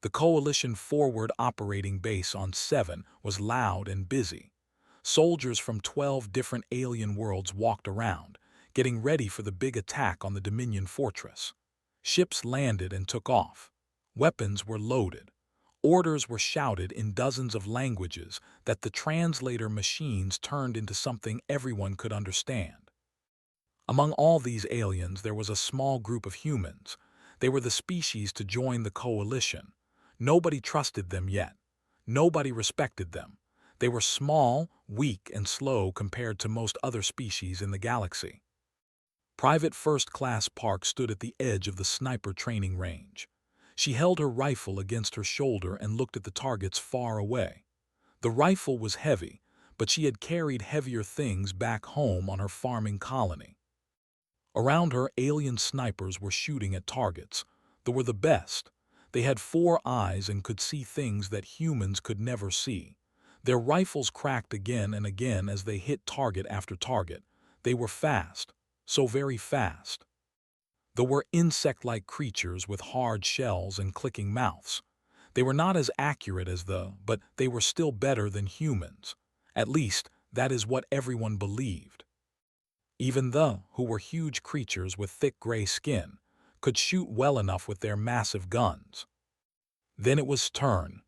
The Coalition forward operating base on 7 was loud and busy. Soldiers from 12 different alien worlds walked around, getting ready for the big attack on the Dominion fortress. Ships landed and took off. Weapons were loaded. Orders were shouted in dozens of languages that the translator machines turned into something everyone could understand. Among all these aliens, there was a small group of humans. They were the species to join the coalition. Nobody trusted them yet. Nobody respected them. They were small, weak, and slow compared to most other species in the galaxy. Private First Class Park stood at the edge of the sniper training range. She held her rifle against her shoulder and looked at the targets far away. The rifle was heavy, but she had carried heavier things back home on her farming colony. Around her, alien snipers were shooting at targets. They were the best. They had 4 eyes and could see things that humans could never see. Their rifles cracked again and again as they hit target after target. They were fast, so very fast. There were insect-like creatures with hard shells and clicking mouths. They were not as accurate as but they were still better than humans. At least, that is what everyone believed. Even who were huge creatures with thick gray skin, could shoot well enough with their massive guns. Then it was turn.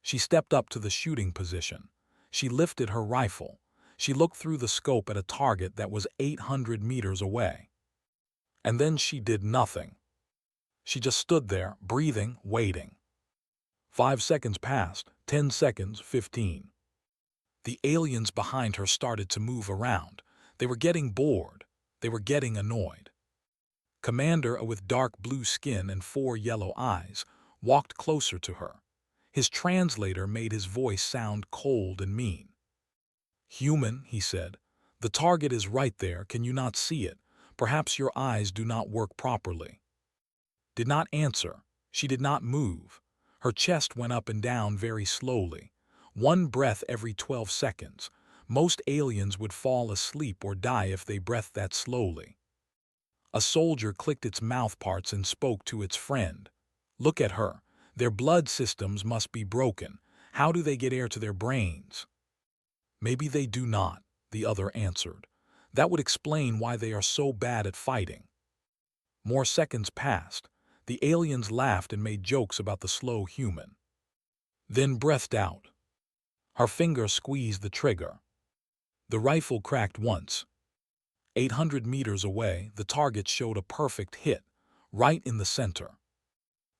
She stepped up to the shooting position. She lifted her rifle. She looked through the scope at a target that was 800 meters away. And then she did nothing. She just stood there, breathing, waiting. 5 seconds passed, 10 seconds, 15. The aliens behind her started to move around. They were getting bored. They were getting annoyed. Commander with dark blue skin and 4 yellow eyes walked closer to her. His translator made his voice sound cold and mean. "Human," he said, "the target is right there. Can you not see it? Perhaps your eyes do not work properly." Did not answer. She did not move. Her chest went up and down very slowly. 1 breath every 12 seconds. Most aliens would fall asleep or die if they breathed that slowly. A soldier clicked its mouthparts and spoke to its friend. "Look at her. Their blood systems must be broken. How do they get air to their brains?" "Maybe they do not," the other answered. "That would explain why they are so bad at fighting." More seconds passed. The aliens laughed and made jokes about the slow human. Then breathed out. Her finger squeezed the trigger. The rifle cracked once. 800 meters away, the target showed a perfect hit, right in the center.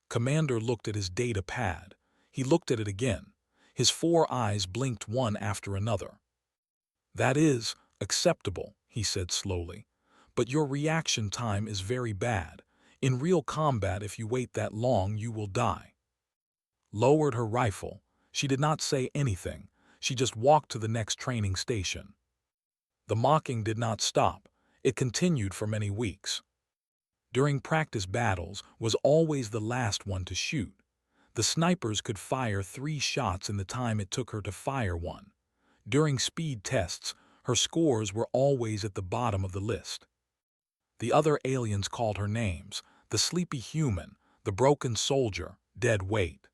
Commander looked at his data pad. He looked at it again. His 4 eyes blinked one after another. "That is acceptable," he said slowly. "But your reaction time is very bad. In real combat, if you wait that long, you will die." Lowered her rifle. She did not say anything. She just walked to the next training station. The mocking did not stop. It continued for many weeks. During practice battles was always the last one to shoot. The snipers could fire 3 shots in the time it took her to fire one. During speed tests, her scores were always at the bottom of the list. The other aliens called her names: the sleepy human, the broken soldier, dead weight.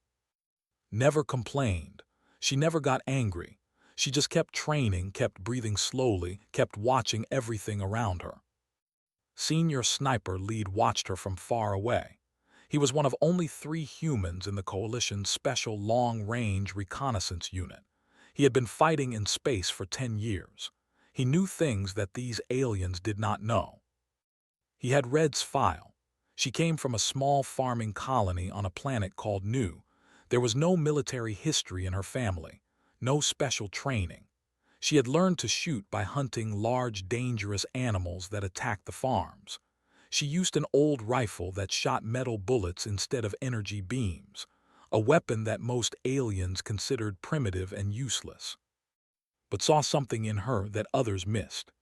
Never complained. She never got angry. She just kept training, kept breathing slowly, kept watching everything around her. Senior Sniper Lead watched her from far away. He was one of only 3 humans in the Coalition's special long-range reconnaissance unit. He had been fighting in space for 10 years. He knew things that these aliens did not know. He had Red's file. She came from a small farming colony on a planet called Nu. There was no military history in her family, no special training. She had learned to shoot by hunting large, dangerous animals that attacked the farms. She used an old rifle that shot metal bullets instead of energy beams, a weapon that most aliens considered primitive and useless, but saw something in her that others missed.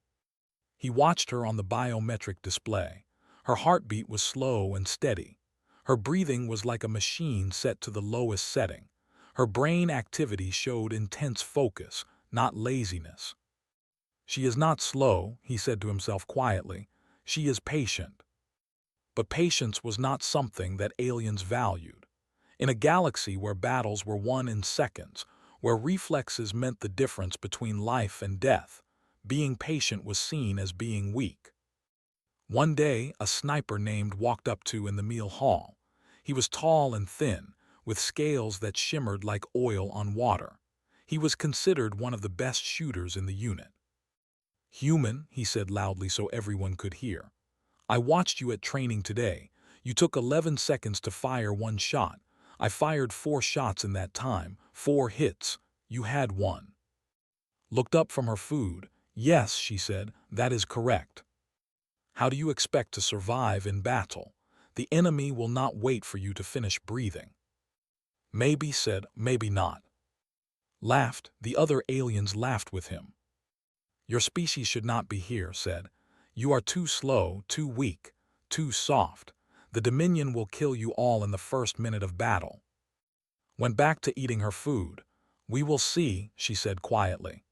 He watched her on the biometric display. Her heartbeat was slow and steady. Her breathing was like a machine set to the lowest setting. Her brain activity showed intense focus, not laziness. "She is not slow," he said to himself quietly. "She is patient." But patience was not something that aliens valued. In a galaxy where battles were won in seconds, where reflexes meant the difference between life and death, being patient was seen as being weak. One day, a sniper named walked up to in the meal hall. He was tall and thin, with scales that shimmered like oil on water. He was considered one of the best shooters in the unit. "Human," he said loudly so everyone could hear. "I watched you at training today. You took 11 seconds to fire one shot. I fired 4 shots in that time, 4 hits. You had 1. Looked up from her food. "Yes," she said, "that is correct." "How do you expect to survive in battle? The enemy will not wait for you to finish breathing." "Maybe," said, "maybe not." Laughed, the other aliens laughed with him. "Your species should not be here," said. "You are too slow, too weak, too soft. The Dominion will kill you all in the first minute of battle." Went back to eating her food. "We will see," she said quietly.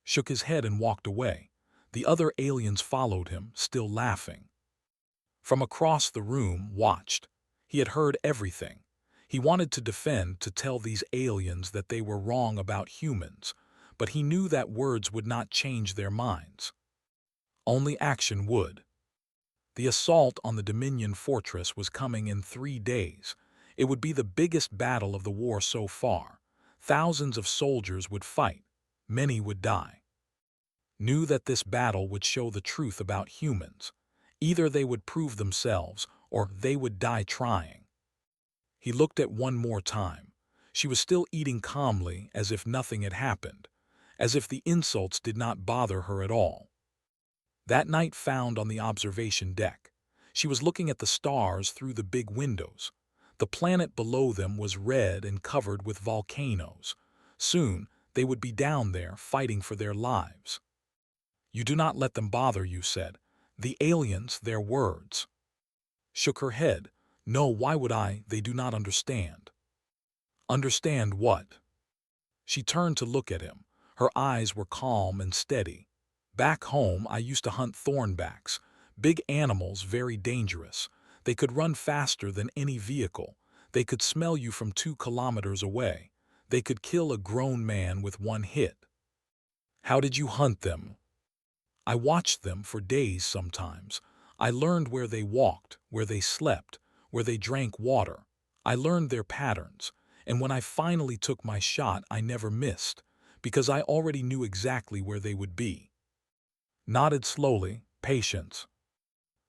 Shook his head and walked away. The other aliens followed him, still laughing. From across the room, watched. He had heard everything. He wanted to defend, to tell these aliens that they were wrong about humans, but he knew that words would not change their minds. Only action would. The assault on the Dominion fortress was coming in 3 days. It would be the biggest battle of the war so far. Thousands of soldiers would fight. Many would die. Knew that this battle would show the truth about humans. Either they would prove themselves, or they would die trying. He looked at one more time. She was still eating calmly, as if nothing had happened, as if the insults did not bother her at all. That night found on the observation deck. She was looking at the stars through the big windows. The planet below them was red and covered with volcanoes. Soon, they would be down there fighting for their lives. "You do not let them bother you," said. "The aliens, their words." Shook her head. "No, why would I? They do not understand." "Understand what?" She turned to look at him. Her eyes were calm and steady. "Back home, I used to hunt thornbacks. Big animals, very dangerous. They could run faster than any vehicle. They could smell you from 2 kilometers away. They could kill a grown man with 1 hit." "How did you hunt them?" "I watched them for days sometimes. I learned where they walked, where they slept, where they drank water. I learned their patterns, and when I finally took my shot, I never missed, because I already knew exactly where they would be." Nodded slowly. "Patience."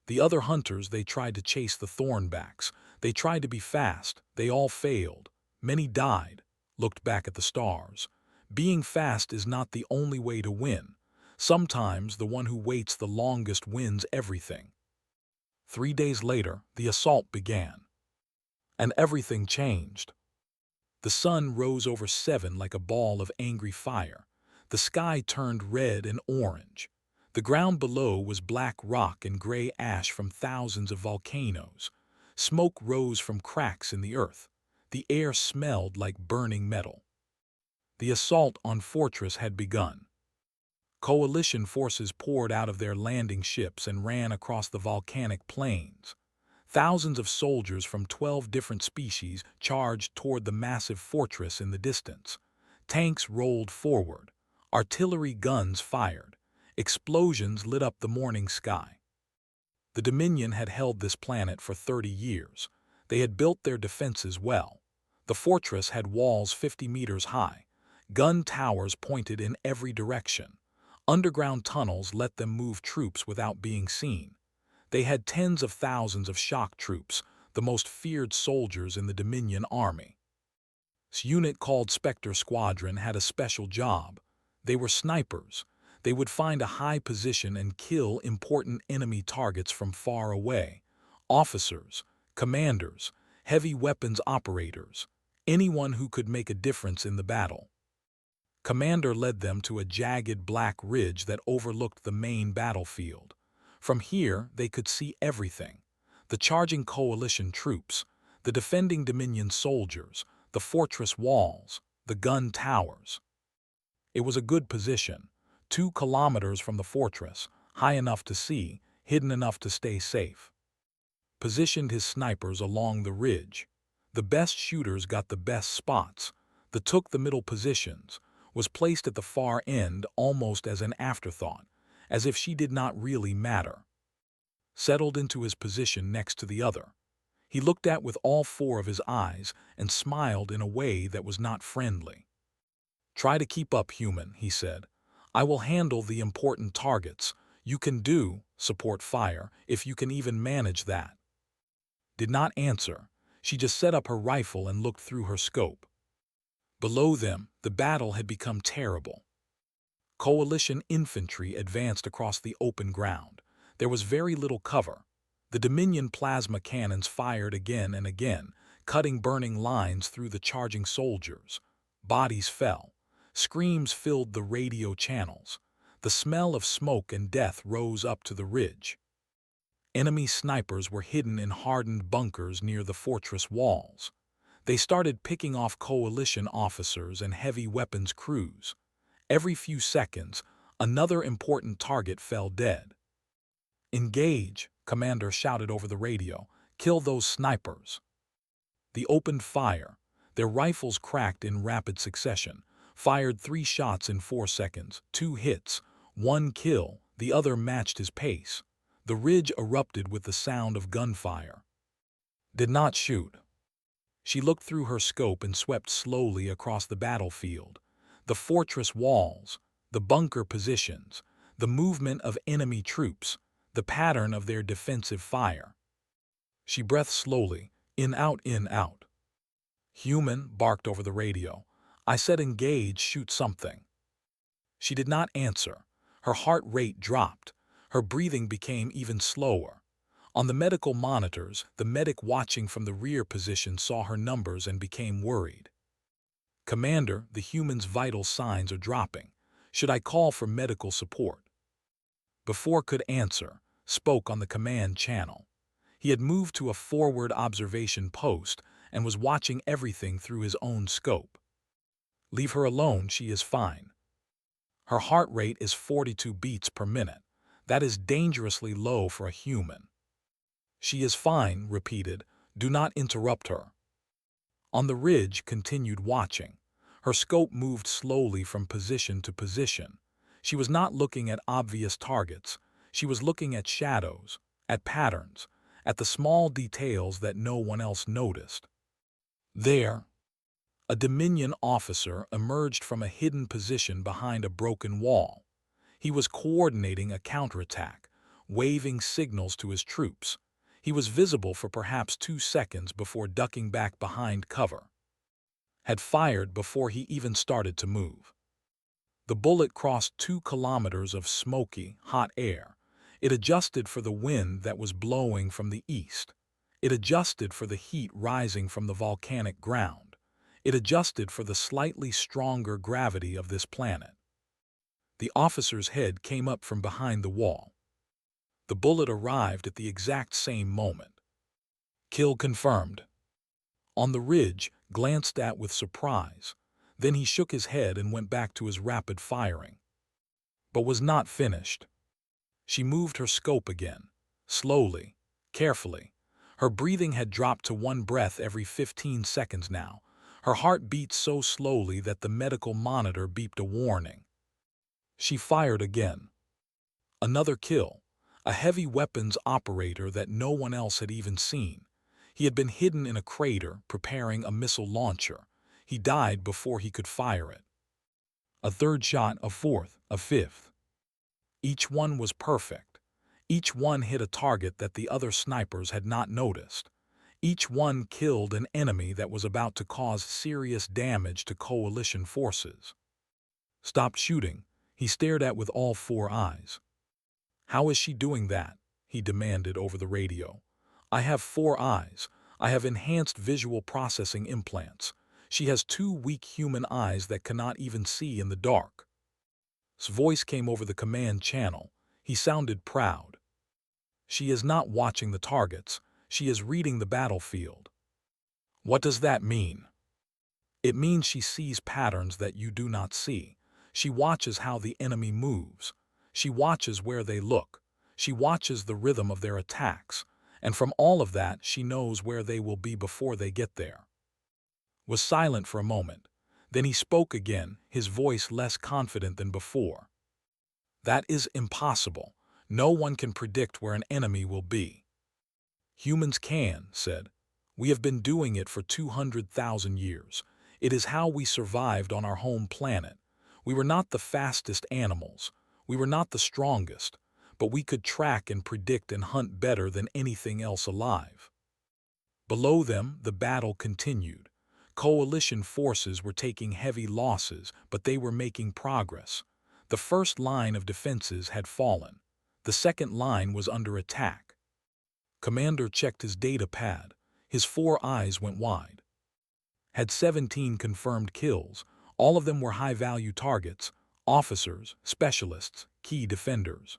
The other hunters, they tried to chase the thornbacks. They tried to be fast. They all failed. Many died. Looked back at the stars. Being fast is not the only way to win. Sometimes the one who waits the longest wins everything. 3 days later, the assault began. And everything changed. The sun rose over 7 like a ball of angry fire. The sky turned red and orange. The ground below was black rock and gray ash from thousands of volcanoes. Smoke rose from cracks in the earth. The air smelled like burning metal. The assault on fortress had begun. Coalition forces poured out of their landing ships and ran across the volcanic plains. Thousands of soldiers from 12 different species charged toward the massive fortress in the distance. Tanks rolled forward. Artillery guns fired. Explosions lit up the morning sky. The Dominion had held this planet for 30 years. They had built their defenses well. The fortress had walls 50 meters high. Gun towers pointed in every direction. Underground tunnels let them move troops without being seen. They had tens of thousands of shock troops, the most feared soldiers in the Dominion army. This unit called Spectre Squadron had a special job. They were snipers. They would find a high position and kill important enemy targets from far away. Officers, commanders, heavy weapons operators, anyone who could make a difference in the battle. Commander led them to a jagged black ridge that overlooked the main battlefield. From here, they could see everything: the charging coalition troops, the defending Dominion soldiers, the fortress walls, the gun towers. It was a good position, 2 kilometers from the fortress, high enough to see, hidden enough to stay safe. Positioned his snipers along the ridge. The best shooters got the best spots, took the middle positions, was placed at the far end almost as an afterthought, as if she did not really matter. Settled into his position next to the other. He looked at with all four of his eyes and smiled in a way that was not friendly. "Try to keep up, human," he said. "I will handle the important targets. You can do support fire, if you can even manage that." Did not answer. She just set up her rifle and looked through her scope. Below them, the battle had become terrible. Coalition infantry advanced across the open ground. There was very little cover. The Dominion plasma cannons fired again and again, cutting burning lines through the charging soldiers. Bodies fell. Screams filled the radio channels. The smell of smoke and death rose up to the ridge. Enemy snipers were hidden in hardened bunkers near the fortress walls. They started picking off coalition officers and heavy weapons crews. Every few seconds, another important target fell dead. "Engage," Commander shouted over the radio. "Kill those snipers." They opened fire. Their rifles cracked in rapid succession, fired 3 shots in 4 seconds, 2 hits, 1 kill, the other matched his pace. The ridge erupted with the sound of gunfire. Did not shoot. She looked through her scope and swept slowly across the battlefield. The fortress walls, the bunker positions, the movement of enemy troops, the pattern of their defensive fire. She breathed slowly, in, out, in, out. "Human," barked over the radio. "I said engage, shoot something." She did not answer. Her heart rate dropped. Her breathing became even slower. On the medical monitors, the medic watching from the rear position saw her numbers and became worried. "Commander, the human's vital signs are dropping. Should I call for medical support?" Before could answer, spoke on the command channel. He had moved to a forward observation post and was watching everything through his own scope. "Leave her alone, she is fine. Her heart rate is 42 beats per minute. That is dangerously low for a human." "She is fine," repeated. "Do not interrupt her." On the ridge continued watching. Her scope moved slowly from position to position. She was not looking at obvious targets. She was looking at shadows, at patterns, at the small details that no one else noticed. There, a Dominion officer emerged from a hidden position behind a broken wall. He was coordinating a counterattack, waving signals to his troops. He was visible for perhaps 2 seconds before ducking back behind cover. Had fired before he even started to move. The bullet crossed 2 kilometers of smoky, hot air. It adjusted for the wind that was blowing from the east. It adjusted for the heat rising from the volcanic ground. It adjusted for the slightly stronger gravity of this planet. The officer's head came up from behind the wall. The bullet arrived at the exact same moment. "Kill confirmed." On the ridge, glanced at with surprise. Then he shook his head and went back to his rapid firing. But was not finished. She moved her scope again, slowly, carefully. Her breathing had dropped to 1 breath every 15 seconds now. Her heart beat so slowly that the medical monitor beeped a warning. She fired again. Another kill. A heavy weapons operator that no one else had even seen. He had been hidden in a crater preparing a missile launcher. He died before he could fire it. A third shot, a fourth, a fifth. Each one was perfect. Each one hit a target that the other snipers had not noticed. Each one killed an enemy that was about to cause serious damage to coalition forces. "Stopped shooting," he stared at with all 4 eyes. "How is she doing that?" he demanded over the radio. "I have 4 eyes. I have enhanced visual processing implants. She has 2 weak human eyes that cannot even see in the dark." His voice came over the command channel. He sounded proud. "She is not watching the targets. She is reading the battlefield." "What does that mean?" "It means she sees patterns that you do not see. She watches how the enemy moves. She watches where they look. She watches the rhythm of their attacks. And from all of that, she knows where they will be before they get there." was silent for a moment. Then he spoke again, his voice less confident than before. "That is impossible. No one can predict where an enemy will be." "Humans can," said. "We have been doing it for 200,000 years. It is how we survived on our home planet. We were not the fastest animals. We were not the strongest, but we could track and predict and hunt better than anything else alive." Below them, the battle continued. Coalition forces were taking heavy losses, but they were making progress. The first line of defenses had fallen. The second line was under attack. Commander checked his data pad. His 4 eyes went wide. Had 17 confirmed kills. All of them were high-value targets, officers, specialists, key defenders.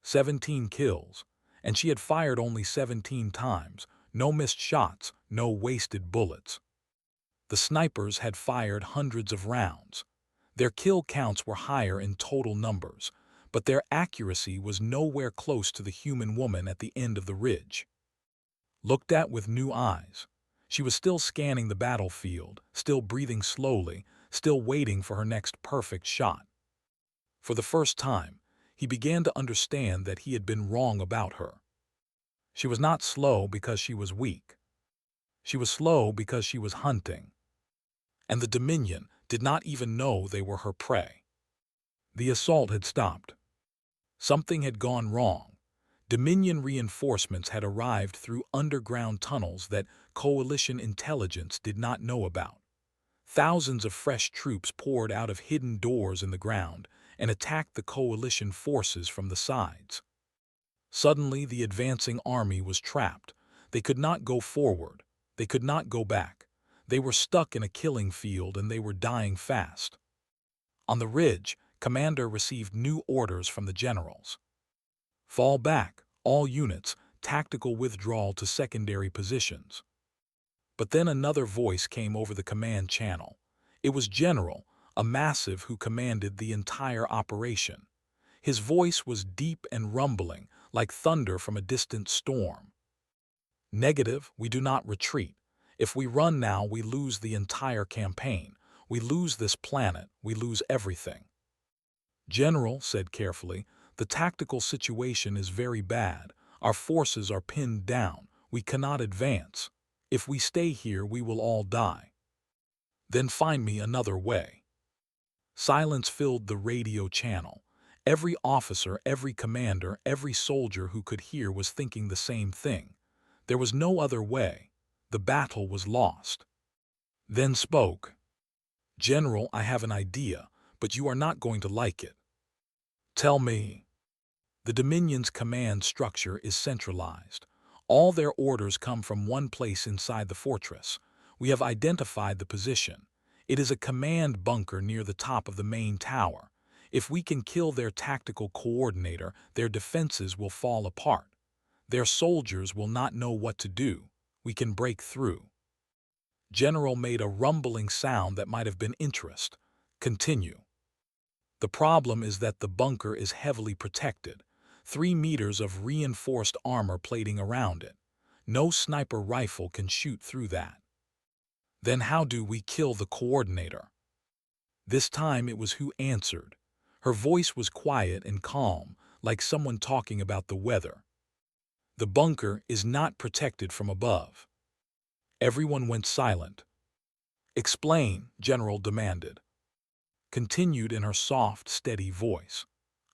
17 kills, and she had fired only 17 times. No missed shots, no wasted bullets. The snipers had fired hundreds of rounds. Their kill counts were higher in total numbers, but their accuracy was nowhere close to the human woman at the end of the ridge. Looked at with new eyes, she was still scanning the battlefield, still breathing slowly, still waiting for her next perfect shot. For the first time, he began to understand that he had been wrong about her. She was not slow because she was weak. She was slow because she was hunting. And the Dominion did not even know they were her prey. The assault had stopped. Something had gone wrong. Dominion reinforcements had arrived through underground tunnels that Coalition intelligence did not know about. Thousands of fresh troops poured out of hidden doors in the ground and attacked the Coalition forces from the sides. Suddenly, the advancing army was trapped. They could not go forward. They could not go back. They were stuck in a killing field and they were dying fast. On the ridge, Commander received new orders from the generals. Fall back, all units, tactical withdrawal to secondary positions. But then another voice came over the command channel. It was General, a massive who commanded the entire operation. His voice was deep and rumbling, like thunder from a distant storm. "Negative, we do not retreat. If we run now, we lose the entire campaign. We lose this planet, we lose everything." "General," said carefully, "the tactical situation is very bad. Our forces are pinned down. We cannot advance. If we stay here, we will all die." "Then find me another way." Silence filled the radio channel. Every officer, every commander, every soldier who could hear was thinking the same thing. There was no other way. The battle was lost. Then spoke. "General, I have an idea, but you are not going to like it." "Tell me." "The Dominion's command structure is centralized. All their orders come from one place inside the fortress. We have identified the position. It is a command bunker near the top of the main tower. If we can kill their tactical coordinator, their defenses will fall apart. Their soldiers will not know what to do. We can break through." General made a rumbling sound that might have been interest. "Continue." "The problem is that the bunker is heavily protected. 3 meters of reinforced armor plating around it. No sniper rifle can shoot through that." "Then how do we kill the coordinator?" This time it was who answered. Her voice was quiet and calm, like someone talking about the weather. "The bunker is not protected from above." Everyone went silent. "Explain," General demanded. Continued in her soft, steady voice.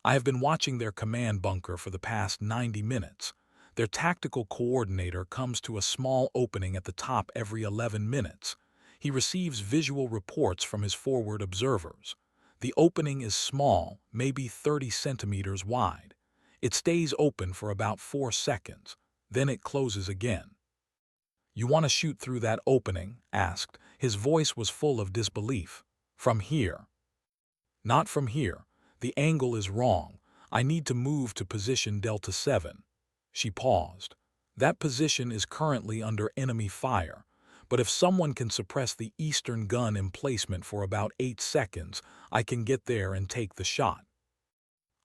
"I have been watching their command bunker for the past 90 minutes. Their tactical coordinator comes to a small opening at the top every 11 minutes. He receives visual reports from his forward observers. The opening is small, maybe 30 centimeters wide. It stays open for about 4 seconds. Then it closes again." "You want to shoot through that opening?" asked. His voice was full of disbelief. "From here." "Not from here. The angle is wrong. I need to move to position Delta 7. She paused. "That position is currently under enemy fire. But if someone can suppress the eastern gun emplacement for about 8 seconds, I can get there and take the shot."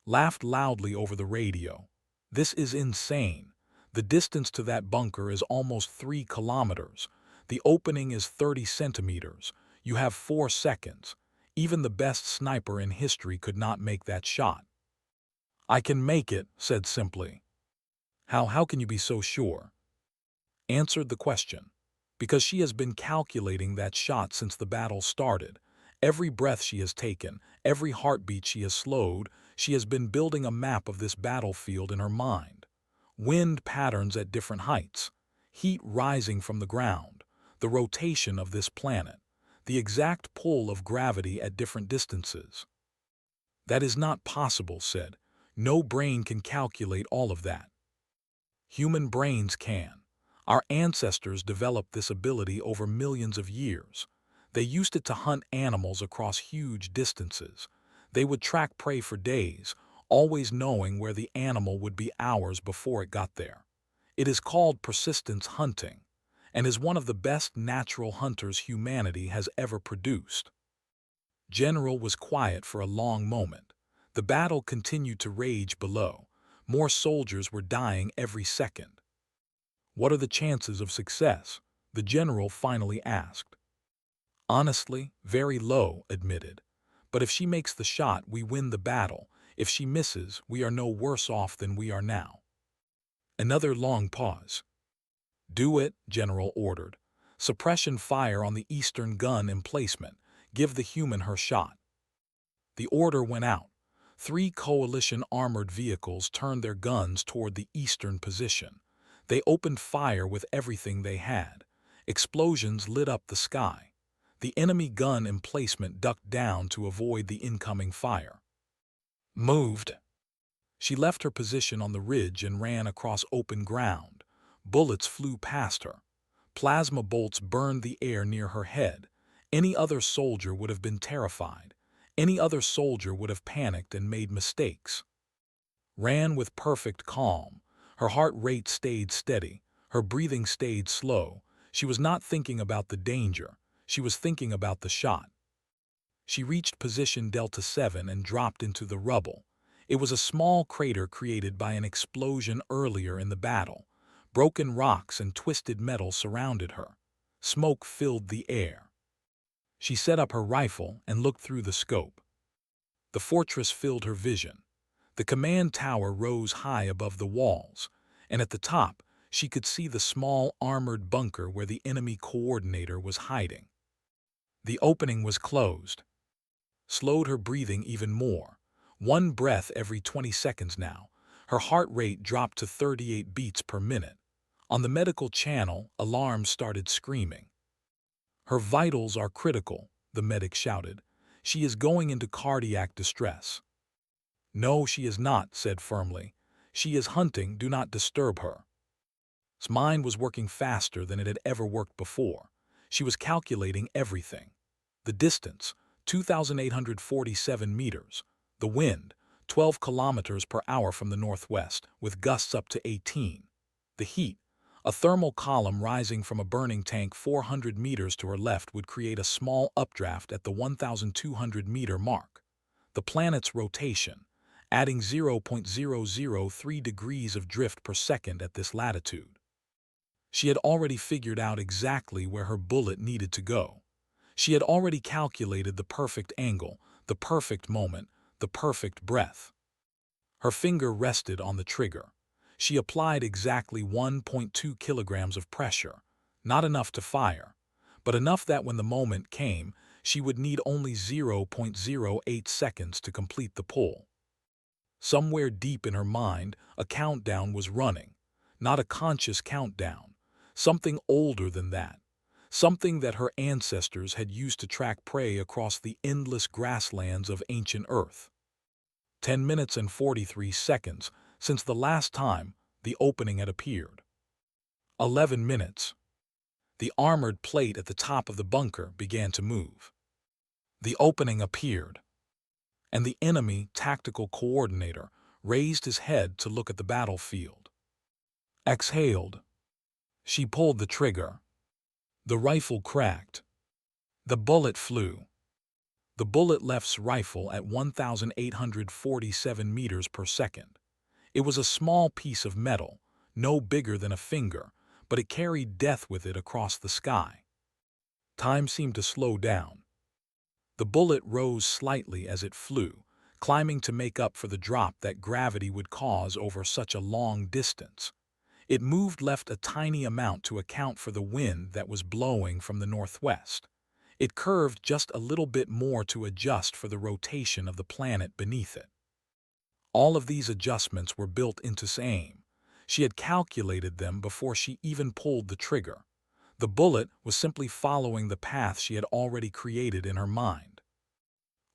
Laughed loudly over the radio. "This is insane. The distance to that bunker is almost 3 kilometers. The opening is 30 centimeters. You have 4 seconds. Even the best sniper in history could not make that shot. I can make it, said simply. How can you be so sure? Answered the question. Because she has been calculating that shot since the battle started. Every breath she has taken, every heartbeat she has slowed, she has been building a map of this battlefield in her mind. Wind patterns at different heights, heat rising from the ground, the rotation of this planet, the exact pull of gravity at different distances. That is not possible, said. No brain can calculate all of that. Human brains can. Our ancestors developed this ability over millions of years. They used it to hunt animals across huge distances. They would track prey for days, always knowing where the animal would be hours before it got there. It is called persistence hunting, and is one of the best natural hunters humanity has ever produced. General was quiet for a long moment. The battle continued to rage below. More soldiers were dying every second. What are the chances of success? The general finally asked. Honestly, very low, admitted. But if she makes the shot, we win the battle. If she misses, we are no worse off than we are now. Another long pause. Do it, General ordered. Suppression fire on the eastern gun emplacement. Give the human her shot. The order went out. 3 coalition armored vehicles turned their guns toward the eastern position. They opened fire with everything they had. Explosions lit up the sky. The enemy gun emplacement ducked down to avoid the incoming fire. Moved. She left her position on the ridge and ran across open ground. Bullets flew past her. Plasma bolts burned the air near her head. Any other soldier would have been terrified. Any other soldier would have panicked and made mistakes. Ran with perfect calm. Her heart rate stayed steady. Her breathing stayed slow. She was not thinking about the danger. She was thinking about the shot. She reached position Delta 7 and dropped into the rubble. It was a small crater created by an explosion earlier in the battle. Broken rocks and twisted metal surrounded her. Smoke filled the air. She set up her rifle and looked through the scope. The fortress filled her vision. The command tower rose high above the walls, and at the top she could see the small armored bunker where the enemy coordinator was hiding. The opening was closed. Slowed her breathing even more. 1 breath every 20 seconds now. Her heart rate dropped to 38 beats per minute. On the medical channel, alarms started screaming. Her vitals are critical, the medic shouted. She is going into cardiac distress. No, she is not, said firmly. She is hunting, do not disturb her. His mind was working faster than it had ever worked before. She was calculating everything. The distance, 2,847 meters. The wind, 12 kilometers per hour from the northwest, with gusts up to 18. The heat, a thermal column rising from a burning tank 400 meters to her left would create a small updraft at the 1,200-meter mark. The planet's rotation, adding 0.003 degrees of drift per second at this latitude. She had already figured out exactly where her bullet needed to go. She had already calculated the perfect angle, the perfect moment, the perfect breath. Her finger rested on the trigger. She applied exactly 1.2 kilograms of pressure, not enough to fire, but enough that when the moment came, she would need only 0.08 seconds to complete the pull. Somewhere deep in her mind, a countdown was running, not a conscious countdown, something older than that. Something that her ancestors had used to track prey across the endless grasslands of ancient Earth. 10 minutes and 43 seconds since the last time the opening had appeared. 11 minutes. The armored plate at the top of the bunker began to move. The opening appeared, and the enemy tactical coordinator raised his head to look at the battlefield. Exhaled. She pulled the trigger. The rifle cracked. The bullet flew. The bullet left's rifle at 1,847 meters per second. It was a small piece of metal, no bigger than a finger, but it carried death with it across the sky. Time seemed to slow down. The bullet rose slightly as it flew, climbing to make up for the drop that gravity would cause over such a long distance. It moved left a tiny amount to account for the wind that was blowing from the northwest. It curved just a little bit more to adjust for the rotation of the planet beneath it. All of these adjustments were built into aim. She had calculated them before she even pulled the trigger. The bullet was simply following the path she had already created in her mind.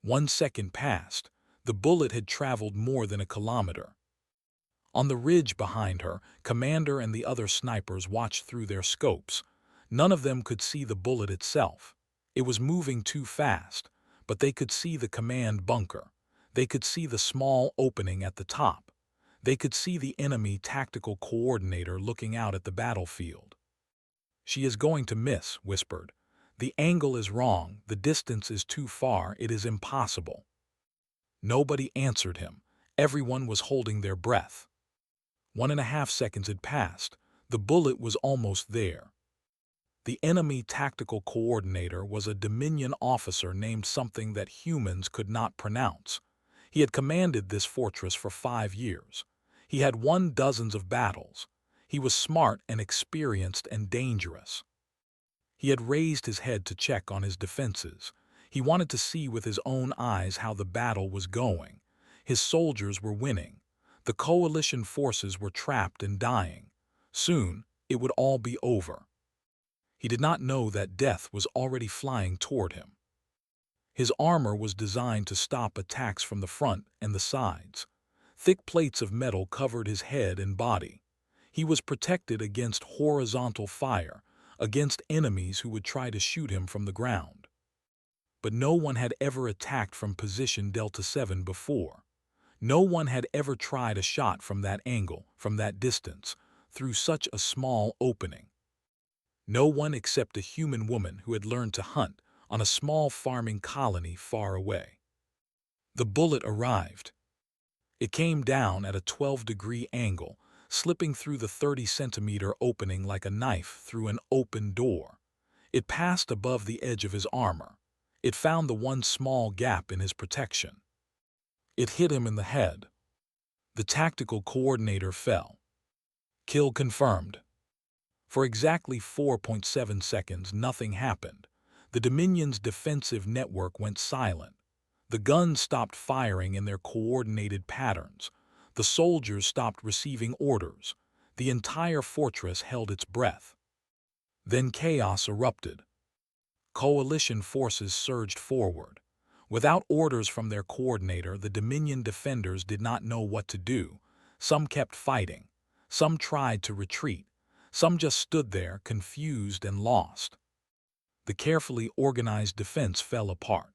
1 second passed. The bullet had traveled more than a kilometer. On the ridge behind her, Commander and the other snipers watched through their scopes. None of them could see the bullet itself. It was moving too fast, but they could see the command bunker. They could see the small opening at the top. They could see the enemy tactical coordinator looking out at the battlefield. "She is going to miss," whispered. "The angle is wrong, the distance is too far, it is impossible." Nobody answered him. Everyone was holding their breath. 1.5 seconds had passed. The bullet was almost there. The enemy tactical coordinator was a Dominion officer named something that humans could not pronounce. He had commanded this fortress for 5 years. He had won dozens of battles. He was smart and experienced and dangerous. He had raised his head to check on his defenses. He wanted to see with his own eyes how the battle was going. His soldiers were winning. The coalition forces were trapped and dying. Soon, it would all be over. He did not know that death was already flying toward him. His armor was designed to stop attacks from the front and the sides. Thick plates of metal covered his head and body. He was protected against horizontal fire, against enemies who would try to shoot him from the ground. But no one had ever attacked from position Delta 7 before. No one had ever tried a shot from that angle, from that distance, through such a small opening. No one except a human woman who had learned to hunt on a small farming colony far away. The bullet arrived. It came down at a 12-degree angle, slipping through the 30-centimeter opening like a knife through an open door. It passed above the edge of his armor. It found the one small gap in his protection. It hit him in the head. The tactical coordinator fell. Kill confirmed. For exactly 4.7 seconds, nothing happened. The Dominion's defensive network went silent. The guns stopped firing in their coordinated patterns. The soldiers stopped receiving orders. The entire fortress held its breath. Then chaos erupted. Coalition forces surged forward. Without orders from their coordinator, the Dominion defenders did not know what to do. Some kept fighting. Some tried to retreat. Some just stood there, confused and lost. The carefully organized defense fell apart.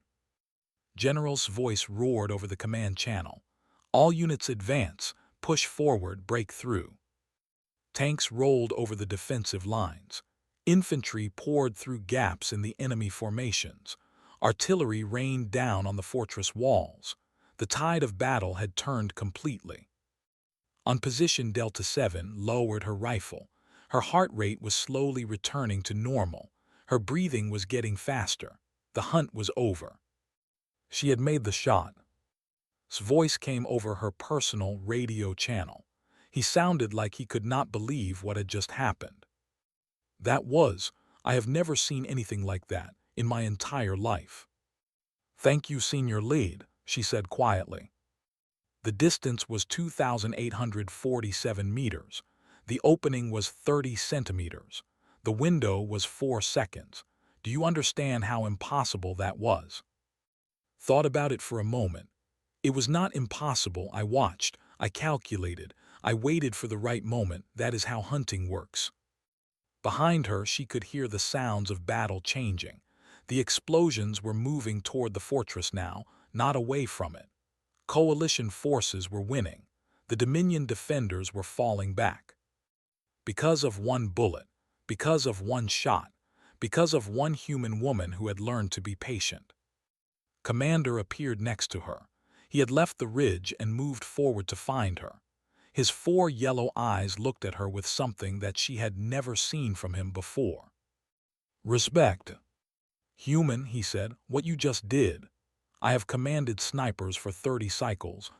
General's voice roared over the command channel. "All units advance, push forward, break through." Tanks rolled over the defensive lines. Infantry poured through gaps in the enemy formations. Artillery rained down on the fortress walls. The tide of battle had turned completely. On position Delta 7 lowered her rifle. Her heart rate was slowly returning to normal. Her breathing was getting faster. The hunt was over. She had made the shot. His voice came over her personal radio channel. He sounded like he could not believe what had just happened. I have never seen anything like that in my entire life." "Thank you, Senior Lead," she said quietly. The distance was 2,847 meters. The opening was 30 centimeters. The window was 4 seconds. Do you understand how impossible that was? Thought about it for a moment. It was not impossible. I watched. I calculated. I waited for the right moment. That is how hunting works. Behind her, she could hear the sounds of battle changing. The explosions were moving toward the fortress now, not away from it. Coalition forces were winning. The Dominion defenders were falling back. Because of one bullet, because of one shot, because of one human woman who had learned to be patient. Commander appeared next to her. He had left the ridge and moved forward to find her. His 4 yellow eyes looked at her with something that she had never seen from him before. Respect. Human, he said, what you just did. I have commanded snipers for 30 cycles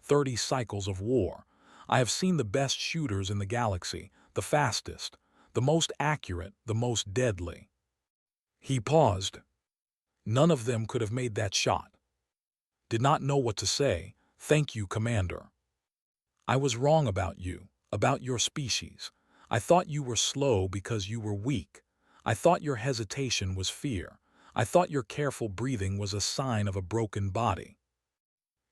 of war. I have seen the best shooters in the galaxy, the fastest, the most accurate, the most deadly. He paused. None of them could have made that shot. Did not know what to say. Thank you, Commander. I was wrong about you, about your species. I thought you were slow because you were weak. I thought your hesitation was fear. I thought your careful breathing was a sign of a broken body.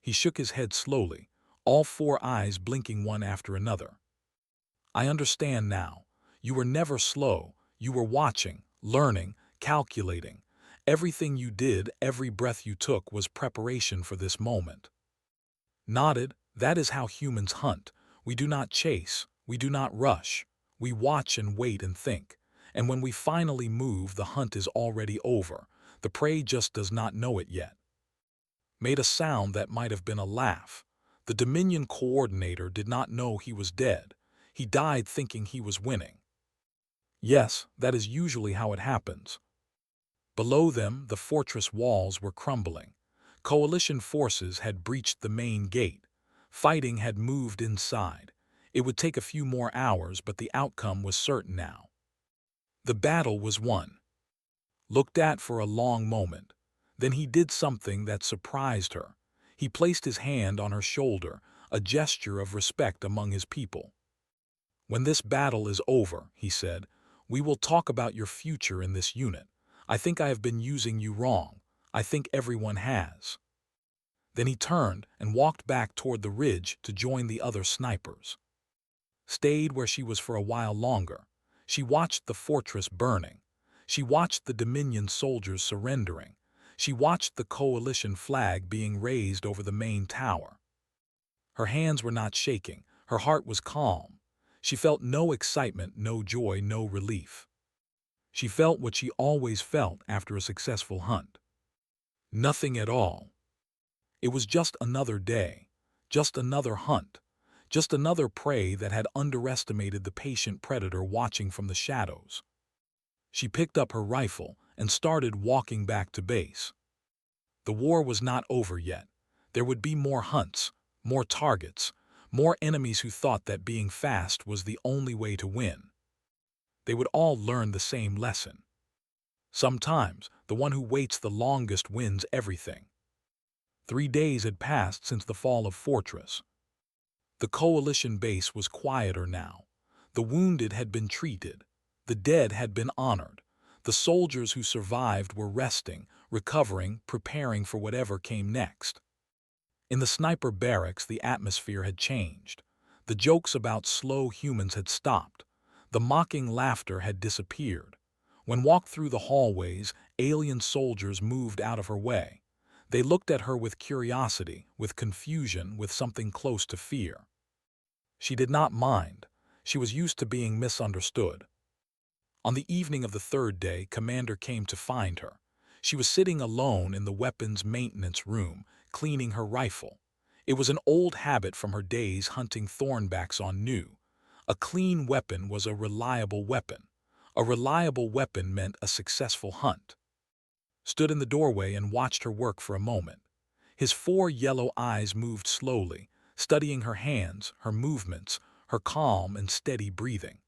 He shook his head slowly, all 4 eyes blinking one after another. I understand now. You were never slow. You were watching, learning, calculating. Everything you did, every breath you took was preparation for this moment. Nodded, that is how humans hunt. We do not chase. We do not rush. We watch and wait and think. And when we finally move, the hunt is already over. The prey just does not know it yet. Made a sound that might have been a laugh. The Dominion coordinator did not know he was dead. He died thinking he was winning. Yes, that is usually how it happens. Below them, the fortress walls were crumbling. Coalition forces had breached the main gate. Fighting had moved inside. It would take a few more hours, but the outcome was certain now. The battle was won. Looked at for a long moment. Then he did something that surprised her. He placed his hand on her shoulder, a gesture of respect among his people. When this battle is over, he said, we will talk about your future in this unit. I think I have been using you wrong. I think everyone has. Then he turned and walked back toward the ridge to join the other snipers. Stayed where she was for a while longer. She watched the fortress burning. She watched the Dominion soldiers surrendering. She watched the coalition flag being raised over the main tower. Her hands were not shaking. Her heart was calm. She felt no excitement, no joy, no relief. She felt what she always felt after a successful hunt. Nothing at all. It was just another day, just another hunt, just another prey that had underestimated the patient predator watching from the shadows. She picked up her rifle and started walking back to base. The war was not over yet. There would be more hunts, more targets, more enemies who thought that being fast was the only way to win. They would all learn the same lesson. Sometimes, the one who waits the longest wins everything. 3 days had passed since the fall of Fortress. The coalition base was quieter now. The wounded had been treated. The dead had been honored. The soldiers who survived were resting, recovering, preparing for whatever came next. In the sniper barracks, the atmosphere had changed. The jokes about slow humans had stopped. The mocking laughter had disappeared. When walked through the hallways, alien soldiers moved out of her way. They looked at her with curiosity, with confusion, with something close to fear. She did not mind. She was used to being misunderstood. On the evening of the 3rd day, Commander came to find her. She was sitting alone in the weapons maintenance room, cleaning her rifle. It was an old habit from her days hunting thornbacks on new. A clean weapon was a reliable weapon. A reliable weapon meant a successful hunt. Stood in the doorway and watched her work for a moment. His 4 yellow eyes moved slowly, studying her hands, her movements, her calm and steady breathing.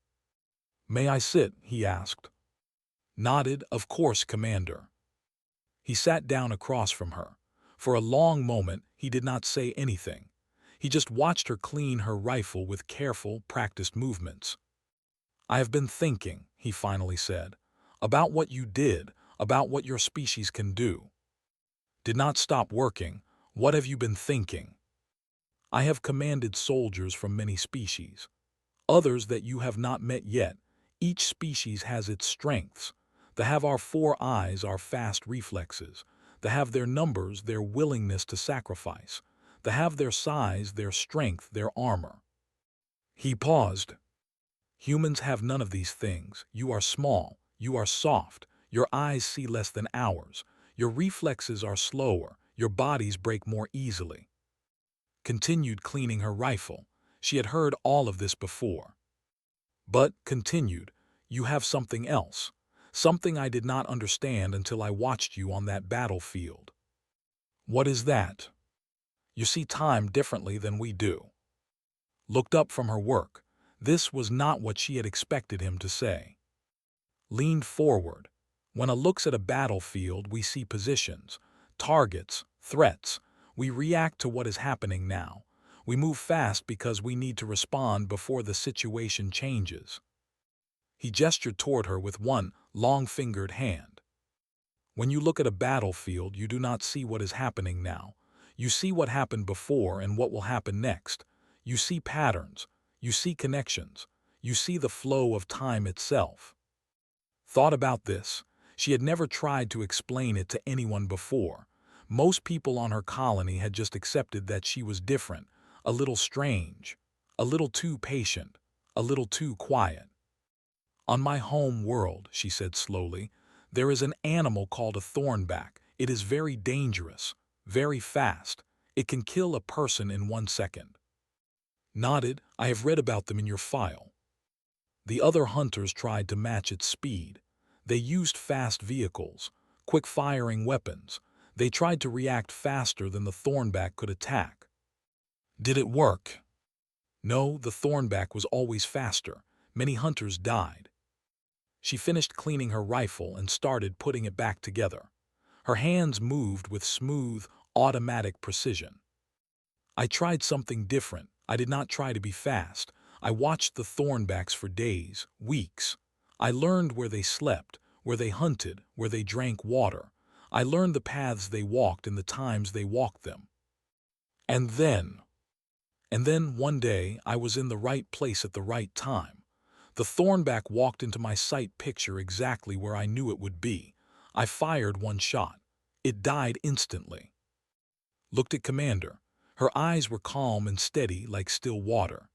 "May I sit?" he asked. Nodded, "Of course, Commander." He sat down across from her. For a long moment, he did not say anything. He just watched her clean her rifle with careful, practiced movements. "I have been thinking," he finally said, "about what you did, about what your species can do." "Did not stop working. What have you been thinking?" "I have commanded soldiers from many species. Others that you have not met yet. Each species has its strengths. They have our 4 eyes, our fast reflexes. They have their numbers, their willingness to sacrifice. They have their size, their strength, their armor." He paused. "Humans have none of these things. You are small. You are soft. Your eyes see less than ours. Your reflexes are slower. Your bodies break more easily." Continued cleaning her rifle. She had heard all of this before. But, continued, you have something else. Something I did not understand until I watched you on that battlefield. What is that? You see time differently than we do. Looked up from her work. This was not what she had expected him to say. Leaned forward. When a looks at a battlefield, we see positions, targets, threats. We react to what is happening now. We move fast because we need to respond before the situation changes. He gestured toward her with one long-fingered hand. When you look at a battlefield, you do not see what is happening now. You see what happened before and what will happen next. You see patterns. You see connections. You see the flow of time itself. Thought about this. She had never tried to explain it to anyone before. Most people on her colony had just accepted that she was different, a little strange, a little too patient, a little too quiet. On my home world, she said slowly, there is an animal called a thornback. It is very dangerous, very fast. It can kill a person in 1 second. Nodded, I have read about them in your file. The other hunters tried to match its speed. They used fast vehicles, quick-firing weapons. They tried to react faster than the thornback could attack. Did it work? No, the thornback was always faster. Many hunters died. She finished cleaning her rifle and started putting it back together. Her hands moved with smooth, automatic precision. I tried something different. I did not try to be fast. I watched the thornbacks for days, weeks. I learned where they slept, where they hunted, where they drank water. I learned the paths they walked and the times they walked them. And then one day, I was in the right place at the right time. The thornback walked into my sight picture exactly where I knew it would be. I fired one shot. It died instantly. Looked at Commander. Her eyes were calm and steady like still water.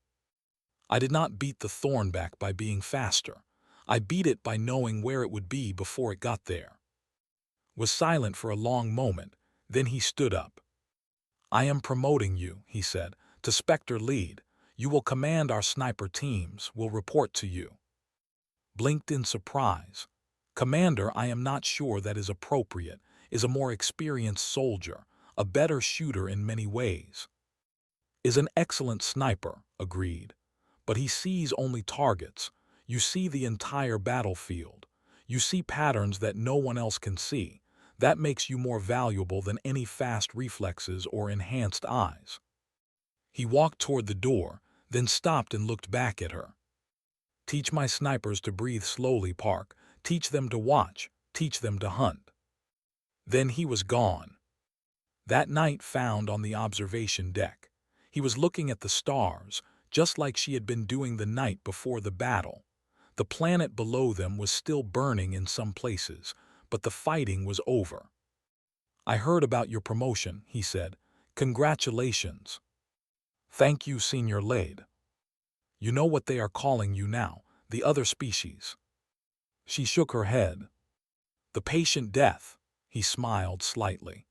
I did not beat the thornback by being faster. I beat it by knowing where it would be before it got there. Was silent for a long moment, then he stood up. I am promoting you, he said, to Spectre Lead. You will command our sniper teams, will report to you. Blinked in surprise. Commander, I am not sure that is appropriate, is a more experienced soldier, a better shooter in many ways. Is an excellent sniper, agreed. But he sees only targets. You see the entire battlefield. You see patterns that no one else can see. That makes you more valuable than any fast reflexes or enhanced eyes. He walked toward the door, then stopped and looked back at her. Teach my snipers to breathe slowly, Park. Teach them to watch. Teach them to hunt. Then he was gone. That night found on the observation deck. He was looking at the stars, just like she had been doing the night before the battle. The planet below them was still burning in some places, but the fighting was over. I heard about your promotion, he said. Congratulations. Thank you, Senior Lade. You know what they are calling you now, the other species. She shook her head. The patient death, he smiled slightly.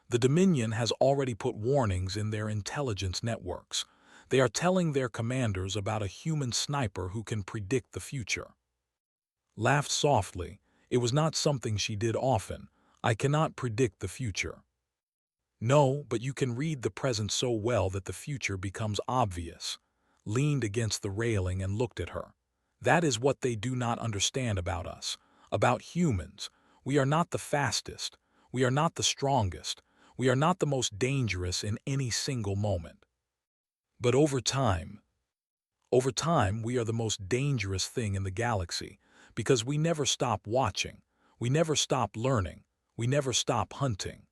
The Dominion has already put warnings in their intelligence networks. They are telling their commanders about a human sniper who can predict the future. Laughed softly. It was not something she did often. I cannot predict the future. No, but you can read the present so well that the future becomes obvious. Leaned against the railing and looked at her. That is what they do not understand about us, about humans. We are not the fastest. We are not the strongest. We are not the most dangerous in any single moment. But over time, we are the most dangerous thing in the galaxy, because we never stop watching, we never stop learning, we never stop hunting.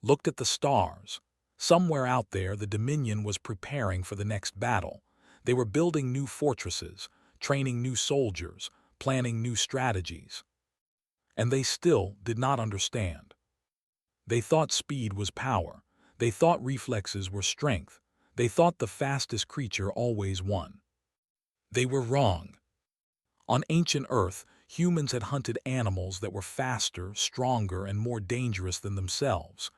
Looked at the stars. Somewhere out there, the Dominion was preparing for the next battle. They were building new fortresses, training new soldiers, planning new strategies. And they still did not understand. They thought speed was power. They thought reflexes were strength. They thought the fastest creature always won. They were wrong. On ancient Earth, humans had hunted animals that were faster, stronger, and more dangerous than themselves.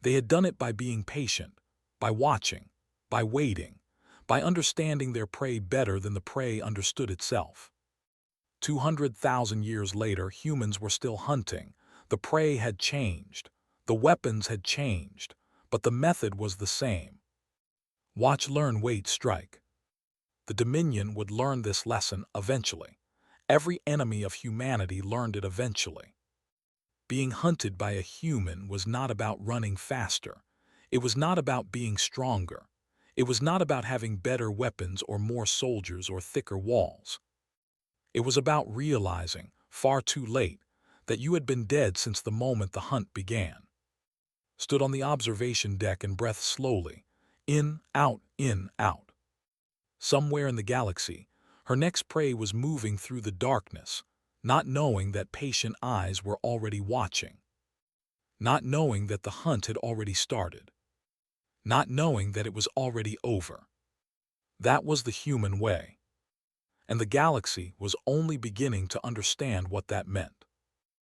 They had done it by being patient, by watching, by waiting. by understanding their prey better than the prey understood itself. 200,000 years later, humans were still hunting. The prey had changed. The weapons had changed. But the method was the same. Watch, learn, wait, strike. The Dominion would learn this lesson eventually. Every enemy of humanity learned it eventually. Being hunted by a human was not about running faster. It was not about being stronger. It was not about having better weapons or more soldiers or thicker walls. It was about realizing, far too late, that you had been dead since the moment the hunt began. Stood on the observation deck and breathed slowly, in, out, in, out. Somewhere in the galaxy, her next prey was moving through the darkness, not knowing that patient eyes were already watching. Not knowing that the hunt had already started. Not knowing that it was already over. That was the human way. And the galaxy was only beginning to understand what that meant.